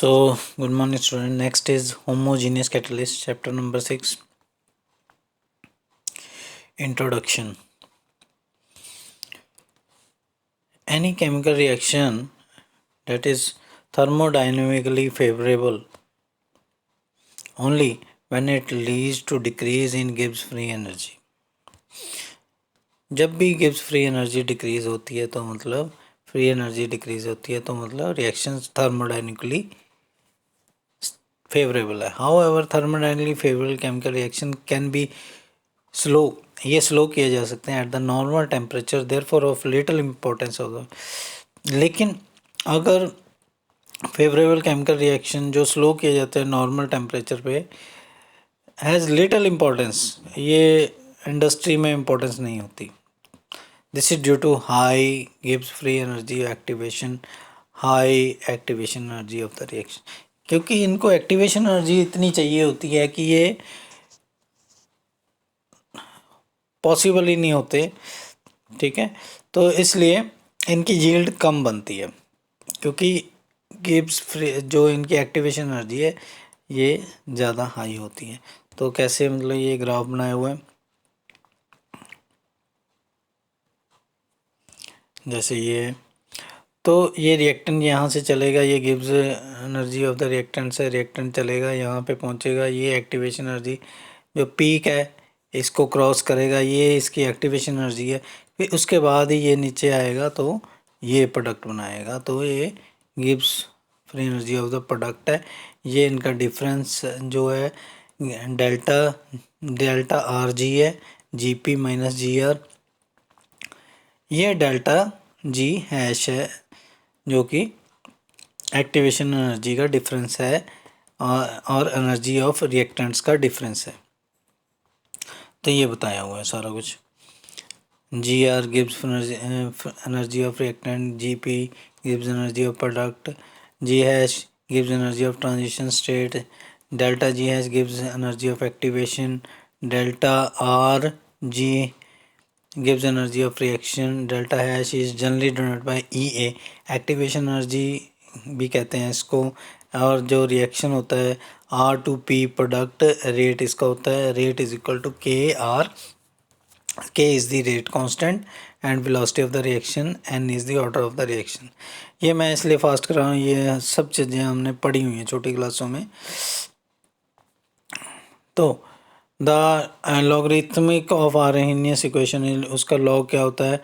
So, good morning, student. Next is homogeneous catalyst, chapter number 6. Introduction. Any chemical reaction that is thermodynamically favorable only when it leads to decrease in Gibbs free energy. जब भी Gibbs free energy decrease होती है तो मतलब free energy decrease होती है तो मतलब रिएक्शन थर्मोडाइनमिकली फेवरेबल है. However thermodynamically favourable chemical reaction can be slow. ये स्लो किए जा सकते हैं at the normal temperature, therefore of little importance of. लेकिन अगर फेवरेबल केमिकल रिएक्शन जो स्लो किए जाते हैं नॉर्मल टेम्परेचर पे हैज़ लिटिल इम्पोर्टेंस, ये इंडस्ट्री में इम्पोर्टेंस नहीं होती. This is due to high Gibbs free energy activation, high activation energy of the reaction. क्योंकि इनको एक्टिवेशन एनर्जी इतनी चाहिए होती है कि ये पॉसिबल ही नहीं होते. ठीक है, तो इसलिए इनकी यील्ड कम बनती है क्योंकि गिब्स फ्री जो इनकी एक्टिवेशन एनर्जी है ये ज़्यादा हाई होती है. तो कैसे, मतलब ये ग्राफ बनाया हुआ है जैसे ये. तो ये रिएक्टेंट यहाँ से चलेगा, ये Gibbs energy of the reactant से रिएक्टेंट चलेगा यहाँ पे पहुँचेगा. ये एक्टिवेशन एनर्जी जो पीक है इसको क्रॉस करेगा, ये इसकी एक्टिवेशन एनर्जी है. फिर उसके बाद ही ये नीचे आएगा तो ये प्रोडक्ट बनाएगा. तो ये Gibbs free energy of the product है. ये इनका डिफरेंस जो है डेल्टा आर जी है, G P minus G R. ये डेल्टा जी हैश है जो कि एक्टिवेशन एनर्जी का डिफरेंस है और एनर्जी ऑफ रिएक्टेंट्स का डिफरेंस है. तो ये बताया हुआ है सारा कुछ. G R Gibbs energy of reactant, G P Gibbs energy of product, G hash Gibbs energy of transition state, delta G hash Gibbs energy of activation, delta R G gives energy of reaction, delta hash is generally denoted by EA. Activation energy भी कहते हैं इसको. और जो reaction होता है R2P product rate इसका होता है, rate is equal to KR. K is the rate constant and velocity of the reaction, N is the order of the reaction. ये मैं इसलिए फास्ट कर रहा हूँ, ये सब चीज़ें हमने पढ़ी हुई हैं छोटी क्लासों में. तो the logarithmic of Arrhenius equation, उसका लॉग क्या होता है,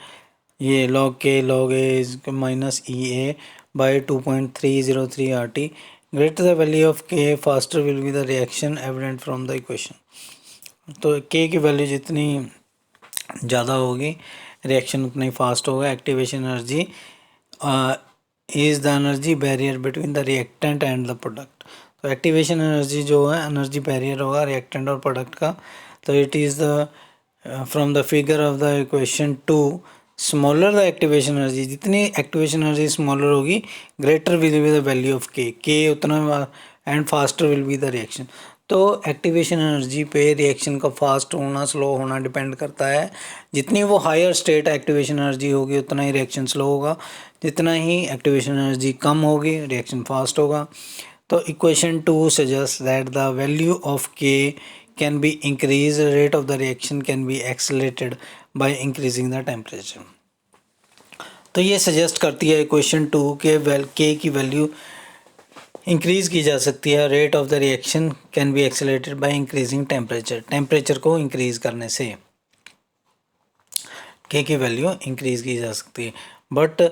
ये log K log A is minus E A by 2.303 R T. Greater the value of K faster will be the reaction evident from the equation. तो K की वैल्यू जितनी ज़्यादा होगी रिएक्शन उतना ही फास्ट होगा. Activation energy is the energy barrier between the reactant and the product. तो एक्टिवेशन एनर्जी जो है एनर्जी बैरियर होगा रिएक्टेंट और प्रोडक्ट का. तो it is the from the figure of the equation 2, smaller the activation energy, जितनी activation energy smaller होगी greater will be the value of के उतना and faster will be the reaction. तो activation energy पे reaction का fast होना slow होना depend करता है. जितनी वो हायर स्टेट एक्टिवेशन एनर्जी होगी उतना ही रिएक्शन स्लो होगा, जितना ही एक्टिवेशन एनर्जी कम होगी रिएक्शन फास्ट होगा. तो equation 2 suggests that the value of K can be increased, rate of the reaction can be accelerated by increasing the temperature. तो ये suggest करती है इक्वेशन 2 के K की वैल्यू इंक्रीज़ की जा सकती है, rate of the reaction can B accelerated by increasing temperature, temperature को इंक्रीज़ करने से K की वैल्यू इंक्रीज़ की जा सकती है. But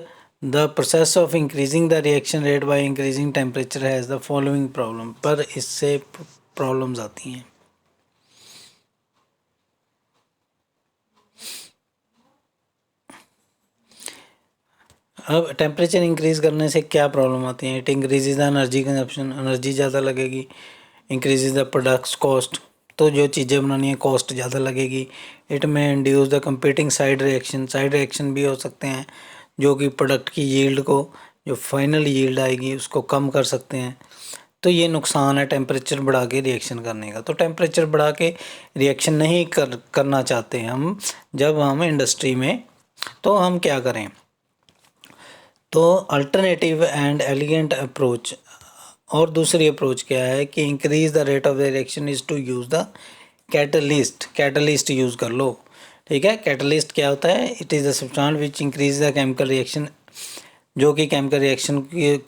the process of increasing the reaction rate by increasing temperature has the following problem. पर इससे प्रॉब्लम्स आती हैं. अब टेम्परेचर इंक्रीज़ करने से क्या प्रॉब्लम आती है. It increases the energy consumption, energy ज़्यादा लगेगी. इंक्रीजेज द प्रोडक्ट्स कॉस्ट, तो जो चीज़ें बनानी है कॉस्ट ज़्यादा लगेगी. इट में induce the competing side reaction भी हो सकते हैं जो कि प्रोडक्ट की यील्ड को, जो फाइनल यील्ड आएगी उसको कम कर सकते हैं. तो ये नुकसान है टेम्परेचर बढ़ा के रिएक्शन करने का. तो टेम्परेचर बढ़ा के रिएक्शन नहीं करना चाहते हम जब हम इंडस्ट्री में. तो हम क्या करें, तो अल्टरनेटिव एंड एलिगेंट अप्रोच और दूसरी अप्रोच क्या है कि increase the rate of the reaction is to use the catalyst use कर लो। ठीक है, कैटलिस्ट क्या होता है? It is the substance which increase the chemical reaction, जो कि केमिकल रिएक्शन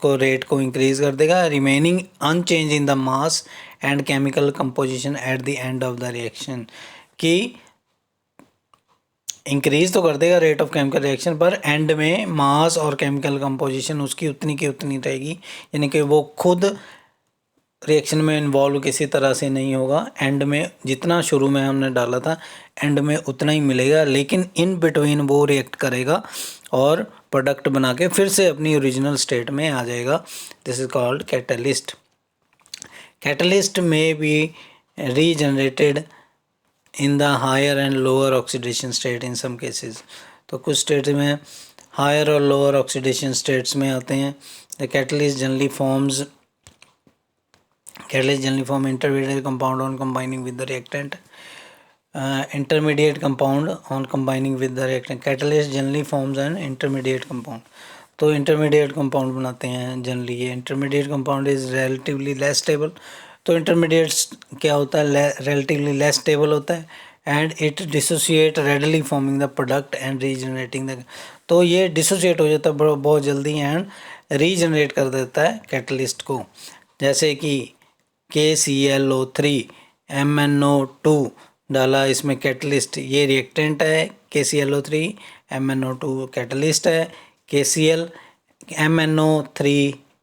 को रेट को इंक्रीज कर देगा, remaining unchange in the mass and chemical composition at the end of the reaction, कि इंक्रीज तो कर देगा रेट ऑफ केमिकल रिएक्शन, पर एंड में मास और केमिकल कंपोजिशन उसकी उतनी की उतनी रहेगी, यानी कि वो खुद रिएक्शन में इन्वॉल्व किसी तरह से नहीं होगा। एंड में जितना शुरू में हमने डाला था एंड में उतना ही मिलेगा, लेकिन इन बिटवीन वो रिएक्ट करेगा और प्रोडक्ट बना के फिर से अपनी ओरिजिनल स्टेट में आ जाएगा। This is called catalyst. Catalyst में be regenerated in the higher and lower oxidation state in some cases. तो कुछ स्टेट्स में हायर और लोअर ऑक्सीडेशन स्टेट्स में आते हैं। The catalyst generally form intermediate compound on combining with the reactant. Intermediate compound on combining with the reactant. Catalyst generally forms an intermediate compound. तो intermediate compound बनाते हैं generally. ये intermediate compound is relatively less stable. तो intermediate क्या होता है? relatively less stable होता है and it dissociate readily forming the product and regenerating the, तो ये dissociate हो जाता है बहुत जल्दी and regenerate कर देता है catalyst को। जैसे कि KClO3 MnO2 डाला इसमें कैटलिस्ट, ये रिएक्टेंट है। KClO3 MnO2 कैटलिस्ट है। KCl MnO3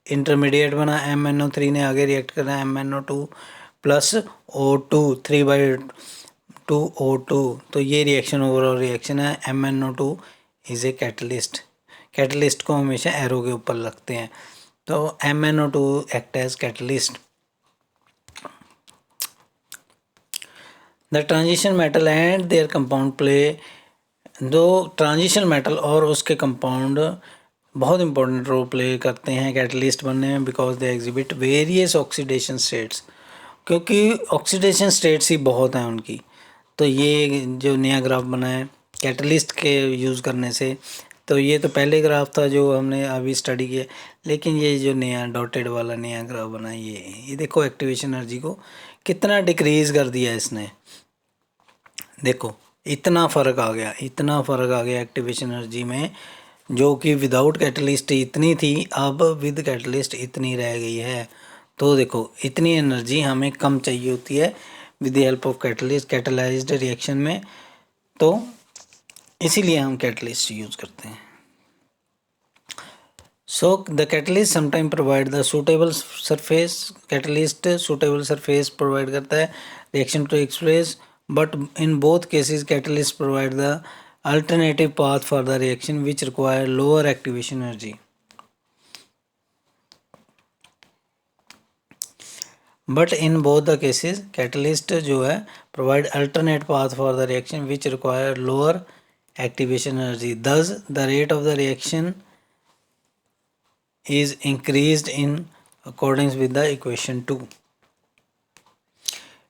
इंटरमीडिएट बना, MnO3 ने आगे रिएक्ट करना MnO2 प्लस O2 3/2 O2, तो ये रिएक्शन ओवरऑल रिएक्शन है। MnO2 is a catalyst. Catalyst को हमेशा एरो के ऊपर रखते हैं, तो MnO2 act as catalyst. The transition metal and their compound play, दो ट्रांजिशन मेटल और उसके कंपाउंड बहुत इंपॉर्टेंट रोल प्ले करते हैं कैटलिस्ट बनने में, because they exhibit various oxidation states, क्योंकि ऑक्सीडेशन स्टेट्स ही बहुत हैं उनकी। तो ये जो नया ग्राफ बना है कैटलिस्ट के यूज़ करने से, तो ये तो पहले ग्राफ था जो हमने अभी स्टडी किया, लेकिन ये जो नया डॉटेड वाला नया ग्राफ बना है ये देखो एक्टिवेशन एनर्जी को कितना डिक्रीज़ कर दिया इसने। देखो इतना फ़र्क आ गया, इतना फ़र्क आ गया एक्टिवेशन एनर्जी में, जो कि विदाउट कैटलिस्ट इतनी थी, अब विद कैटलिस्ट इतनी रह गई है। तो देखो इतनी एनर्जी हमें कम चाहिए होती है with the help of catalyst catalysed reaction में, तो इसीलिए हम कैटलिस्ट यूज़ करते हैं। So the catalyst sometimes provide the suitable surface, catalyst suitable surface provide करता है reaction to take place, but in both cases catalyst provide the alternative path for the reaction which require lower activation energy. But in both the cases catalyst जो है provide alternate path for the reaction which require lower activation energy. Thus the rate of the reaction is increased in accordance with the equation 2.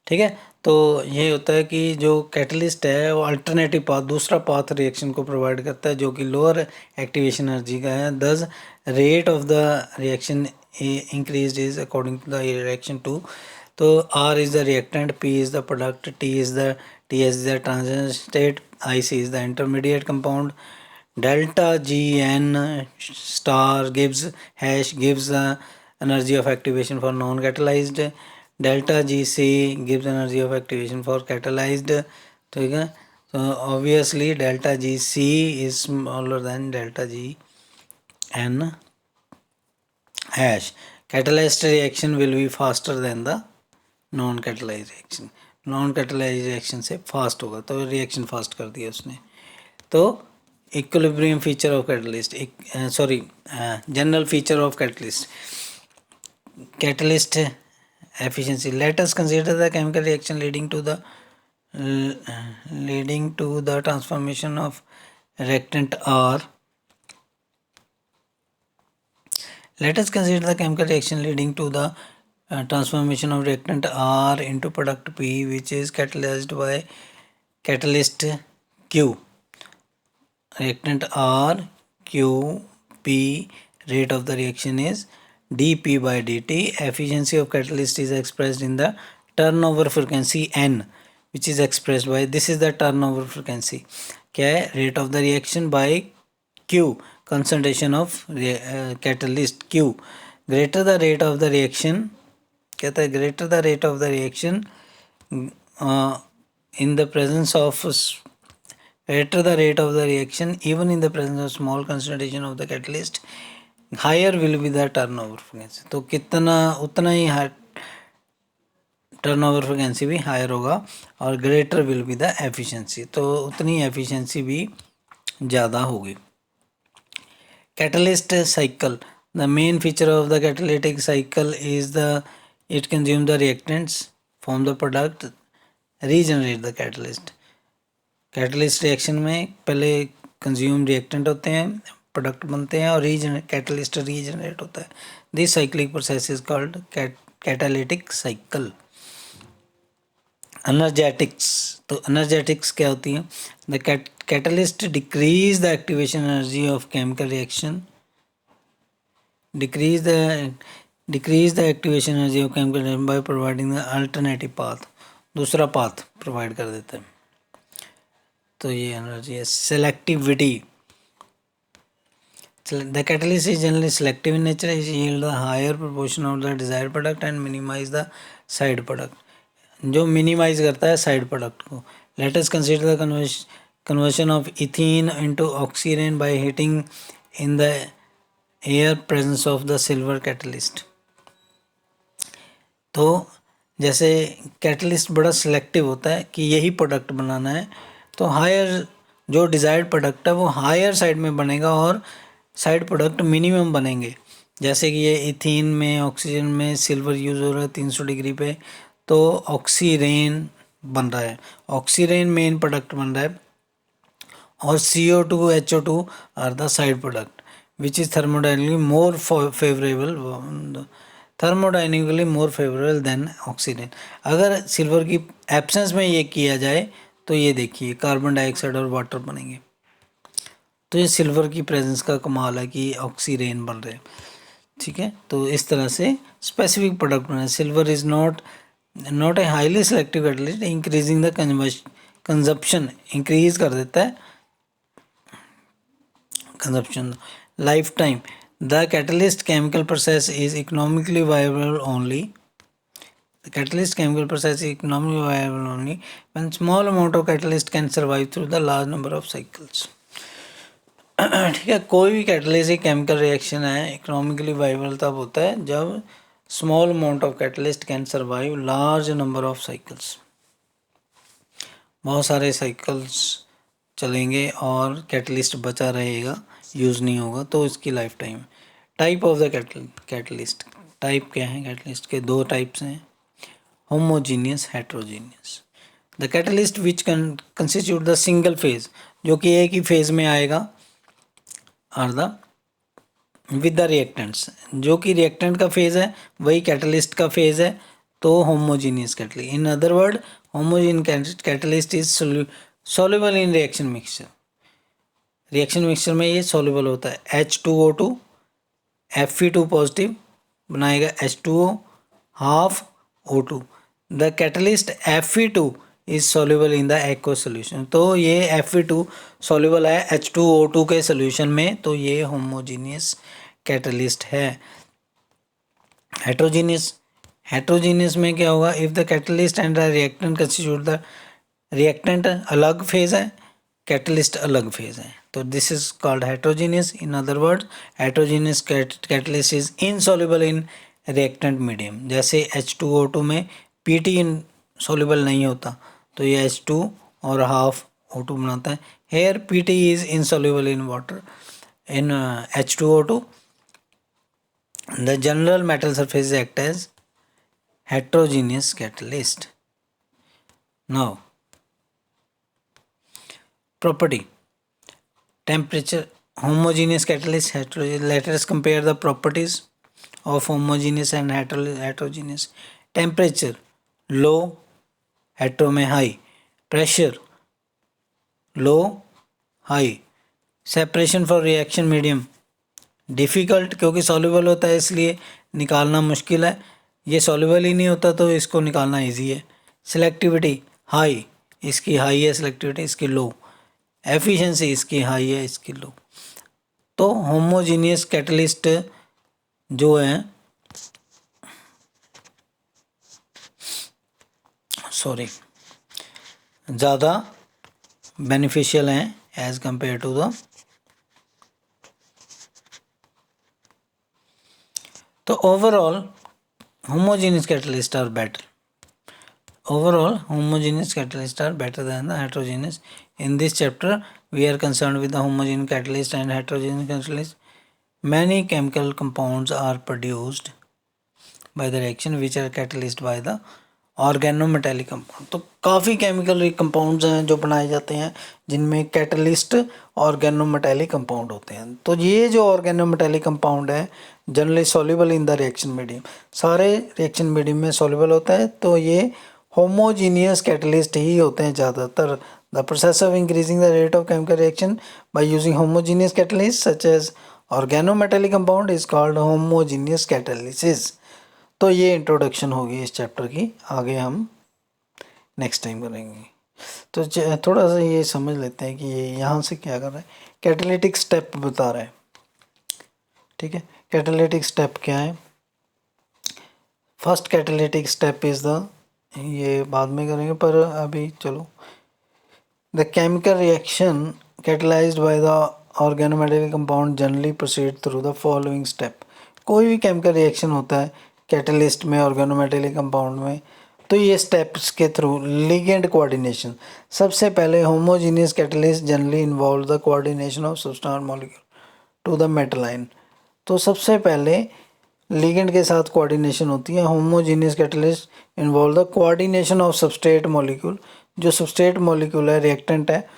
ठीक है, तो ये होता है कि जो कैटलिस्ट है वो अल्टरनेटिव पाथ, दूसरा पाथ रिएक्शन को प्रोवाइड करता है जो कि लोअर एक्टिवेशन एनर्जी का है। Thus rate of the reaction increase is according to the reaction 2। तो R is the reactant, P is the product, T is the transition state, IC is the intermediate compound, delta Gn star gives the energy of activation for non-catalyzed, delta Gc gives energy of activation for catalyzed। ठीक है, so obviously delta Gc is smaller than delta Gn hash। catalyzed reaction will be faster than the non-catalyzed reaction, non-catalyzed reaction से fast होगा, तो reaction fast कर दिया उसने। तो equilibrium feature of catalyst, general feature of catalyst efficiency. Let us consider the chemical reaction leading to the transformation of reactant R. Let us consider the chemical reaction leading to the transformation of reactant R into product P, which is catalyzed by catalyst Q. Reactant R, Q, P, rate of the reaction is dP by dt. Efficiency of catalyst is expressed in the turnover frequency n, which is expressed by, this is the turnover frequency, क्या है, rate of the reaction by Q, concentration of catalyst Q. Greater the rate of the reaction, कहता है greater the rate of the reaction in the presence of greater the rate of the reaction even in the presence of small concentration of the catalyst, higher will be the turnover frequency. तो कितना उतना ही turnover frequency भी higher होगा और greater will be the efficiency, तो उतनी efficiency भी ज़्यादा होगी. Catalyst cycle, the main feature of the catalytic cycle is the it consume the reactants, form the product, regenerate the catalyst. Catalyst reaction में पहले कंज्यूम रिएक्टेंट होते हैं, product बनते हैं और कैटलिस्ट रीजनरेट होता है. This cyclic process is called catalytic cycle. Energetics, तो एनर्जेटिक्स क्या होती है? The catalyst decrease the activation energy of chemical reaction, decrease the activation energy of chemical reaction by providing the alternative path, दूसरा path provide कर देता है. तो ये एनर्जी है. Selectivity, the catalyst is generally selective in nature, it yield a higher proportion of the desired product and minimize the side product, जो minimize करता है साइड प्रोडक्ट को. Let us consider the conversion of ethene into oxirane by heating in the air presence of the silver catalyst. तो जैसे catalyst बड़ा selective होता है कि यही प्रोडक्ट बनाना है, तो हायर जो डिज़ायर्ड प्रोडक्ट है वो हायर साइड में बनेगा और साइड प्रोडक्ट मिनिमम बनेंगे. जैसे कि ये इथीन में, ऑक्सीजन में सिल्वर यूज़ हो रहा है 300 डिग्री पे, तो ऑक्सीरेन बन रहा है, ऑक्सीरेन मेन प्रोडक्ट बन रहा है और CO2 HO2 are the side product which is thermodynamically more favourable than oxygen. अगर सिल्वर की एब्सेंस में ये किया जाए तो ये देखिए कार्बन डाइऑक्साइड और वाटर बनेंगे. तो ये सिल्वर की प्रेजेंस का कमाल है कि ऑक्सीरेन बन रहे हैं. ठीक है, तो इस तरह से स्पेसिफिक प्रोडक्ट बना है. Silver is not a highly selective catalyst, increasing the consumption, increase कर देता है consumption. Life time, the catalyst chemical process is economically viable only. The catalyst chemical process is economically viable only when small amount of catalyst can survive through the large number of cycles. ठीक है, कोई भी catalyst एक chemical reaction है economically viable तब होता है जब small amount of catalyst can survive large number of cycles. बहुत सारे साइकिल्स चलेंगे और कैटलिस्ट बचा रहेगा, यूज़ नहीं होगा, तो इसकी life time. Type of the catalyst, type क्या है कैटलिस्ट के? दो टाइप्स हैं, homogeneous, heterogeneous. The catalyst which constitute the single phase, जो कि एक ही फेज में आएगा, are the with the reactants, जो कि रिएक्टेंट का फेज है वही कैटलिस्ट का फेज है, तो homogeneous catalyst. In other word, homogeneous catalyst is soluble in reaction mixture. Reaction mixture में ये सॉल्युबल होता है. H2O2 Fe2 पॉजिटिव बनाएगा H2O half O2. The catalyst Fe2 is soluble in the aqueous solution. तो ये Fe2 soluble है H2O2 के solution में, तो ये होमोजीनियस कैटलिस्ट है. हेट्रोजीनियस, हेट्रोजीनियस में क्या होगा? If the catalyst and the reactant constitute the, reactant अलग फेज है, कैटलिस्ट अलग फेज है, तो this is called heterogeneous. In other word, heterogeneous catalyst is insoluble in reactant medium. जैसे H2O2 में Pt इनसॉल्युबल नहीं होता, तो ये H2 और हाफ O2 बनाता है. Here Pt is insoluble in water in H2O2. The general metal surfaces act as heterogeneous catalyst. Now, property, temperature, homogeneous catalyst, heterogeneous. Let us compare the properties of homogeneous and heterogeneous. Temperature low, hetero में high. Pressure low, high. Separation for reaction medium difficult, क्योंकि soluble होता है इसलिए निकालना मुश्किल है, ये soluble ही नहीं होता तो इसको निकालना इजी है। सिलेक्टिविटी हाई, इसकी हाई है सिलेक्टिविटी, इसकी लो। एफिशिएंसी इसकी हाई है, इसकी लो। तो होमोजीनियस कैटलिस्ट जो है, सॉरी, ज़्यादा बेनिफिशियल हैं एज कंपेयर टू द, तो overall homogeneous catalysts are better. Overall, homogeneous catalysts are better than the heterogeneous. In this chapter, we are concerned with the homogeneous catalyst and heterogeneous catalyst. Many chemical compounds are produced by the reaction which are catalyzed by the organometallic compound. तो काफ़ी chemical compounds हैं जो बनाए जाते हैं जिनमें catalyst organometallic compound होते हैं। तो ये जो ऑर्गेनोमेटेलिक कंपाउंड है generally soluble in the reaction medium, सारे रिएक्शन मीडियम में सॉल्युबल होता है। तो ये होमोजीनियस कैटलिस्ट ही होते हैं ज़्यादातर। The process of increasing the rate of chemical reaction by using homogeneous catalyst such as organometallic compound is called homogeneous catalysis. तो ये इंट्रोडक्शन होगी इस चैप्टर की, आगे हम नेक्स्ट टाइम करेंगे। तो थोड़ा सा ये समझ लेते हैं कि ये यहाँ से क्या कर रहा है, कैटालिटिक स्टेप बता रहा है। ठीक है, कैटालिटिक स्टेप क्या है? First catalytic step is the, ये बाद में करेंगे पर अभी चलो, the chemical reaction catalysed by the organometallic compound generally proceed through the following step. कोई भी केमिकल रिएक्शन होता है कैटलिस्ट में, ऑर्गेनोमेटेलिक कंपाउंड में, तो ये स्टेप्स के थ्रू लिगेंड कोऑर्डिनेशन। सबसे पहले homogeneous catalyst generally involve the coordination of substance molecule to the metal ion. तो सबसे पहले लिगेंड के साथ कोऑर्डिनेशन होती है। Homogeneous catalyst involve the coordination of substrate molecule. जो सबस्ट्रेट मॉलिक्यूल है, रिएक्टेंट है,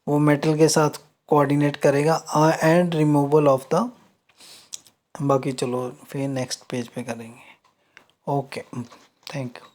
वो मेटल के साथ कोऑर्डिनेट करेगा एंड रिमूवल ऑफ द, बाकी चलो फिर नेक्स्ट पेज पे करेंगे। Okay, thank you.